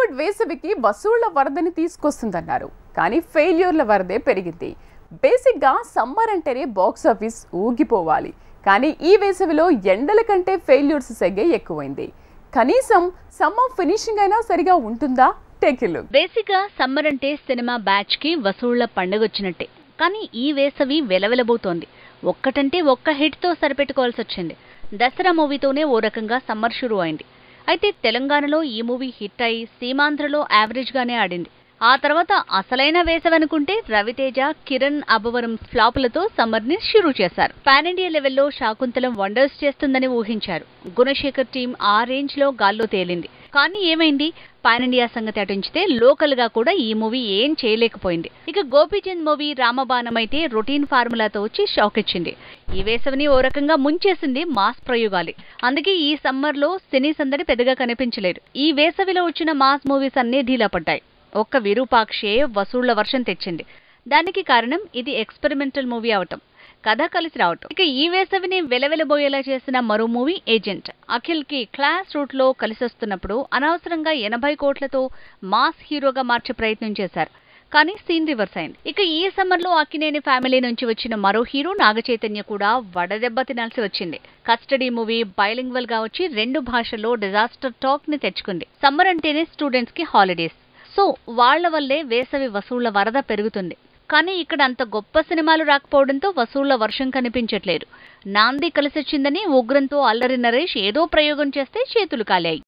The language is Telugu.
బాలీవుడ్ వేసవికి వసూళ్ల వరదని తీసుకొస్తుందన్నారు. కానీ ఫెయిల్యూర్ల వరదే పెరిగింది. బేసిక్గా సమ్మర్ అంటేనే బాక్స్ ఆఫీస్ ఊగిపోవాలి. కానీ ఈ వేసవిలో ఎండల కంటే ఫెయిల్యూర్స్ సెగ్గే ఎక్కువైంది. కనీసం సమ్మర్ ఫినిషింగ్ అయినా సరిగా ఉంటుందా? Take a look. బేసిక్గా సమ్మర్ అంటే సినిమా బ్యాచ్ కి వసూళ్ల పండుగొచ్చినట్టే. కానీ ఈ వేసవి వెలవెలబోతోంది. ఒక్కటంటే ఒక్క హిట్ తో సరిపెట్టుకోవాల్సి వచ్చింది. దసరా మూవీతోనే ఓ రకంగా సమ్మర్ షురూ అయింది. అయితే తెలంగాణలో ఈ మూవీ హిట్ అయి సీమాంధ్రలో యావరేజ్ గానే ఆడింది. ఆ తర్వాత అసలైన వేసవనుకుంటే రవితేజ, కిరణ్ అబ్బవరం ఫ్లాపులతో సమ్మర్ ని షురూ చేశారు. పాన్ ఇండియా లెవెల్లో శాకుంతలం వండర్స్ చేస్తుందని ఊహించారు. గుణశేఖర్ టీం ఆ రేంజ్ లో గాల్లో తేలింది. కానీ ఏమైంది? పాన్ ఇండియా సంగతి అటుంచితే లోకల్ గా కూడా ఈ మూవీ ఏం చేయలేకపోయింది. ఇక గోపీచంద్ మూవీ రామబాణం అయితే రొటీన్ ఫార్ములాతో వచ్చి షాక్ ఇచ్చింది. ఈ వేసవిని ఓ రకంగా ముంచేసింది మాస్ ప్రయోగాలి. అందుకే ఈ సమ్మర్ లో సినీ సందడి పెద్దగా కనిపించలేదు. ఈ వేసవిలో వచ్చిన మాస్ మూవీస్ అన్నీ ఢీలా పడ్డాయి. ఒక్క విరూపాక్షే వసూళ్ల వర్షం తెచ్చింది. దానికి కారణం ఇది ఎక్స్పెరిమెంటల్ మూవీ అవటం, కథ కలిసి రావటం. ఇక ఈ వేసవిని వెలవెలబోయేలా చేసిన మరో మూవీ ఏజెంట్. అఖిల్ కి క్లాస్ రూట్ లో కలిసొస్తున్నప్పుడు అనవసరంగా 80 కోట్లతో మాస్ హీరోగా మార్చే ప్రయత్నం చేశారు. కానీ సీన్ రివర్స్ అయింది. ఇక ఈ సమ్మర్ లో అక్కినేని ఫ్యామిలీ నుంచి వచ్చిన మరో హీరో నాగచైతన్య కూడా వడదెబ్బ తినాల్సి వచ్చింది. కస్టడీ మూవీ బైలింగ్వల్ గా వచ్చి 2 భాషల్లో డిజాస్టర్ టాక్ ని తెచ్చుకుంది. సమ్మర్ అంటేనే స్టూడెంట్స్ కి హాలిడేస్. సో వాళ్ల వల్లే వేసవి వసూళ్ల వరద పెరుగుతుంది. కానీ ఇక్కడ అంత గొప్ప సినిమాలు రాకపోవడంతో వసూళ్ల వర్షం కనిపించట్లేదు. నాంది కలిసొచ్చిందని ఉగ్రంతో అల్లరి నరేష్ ఏదో ప్రయోగం చేస్తే చేతులు కాలాయి.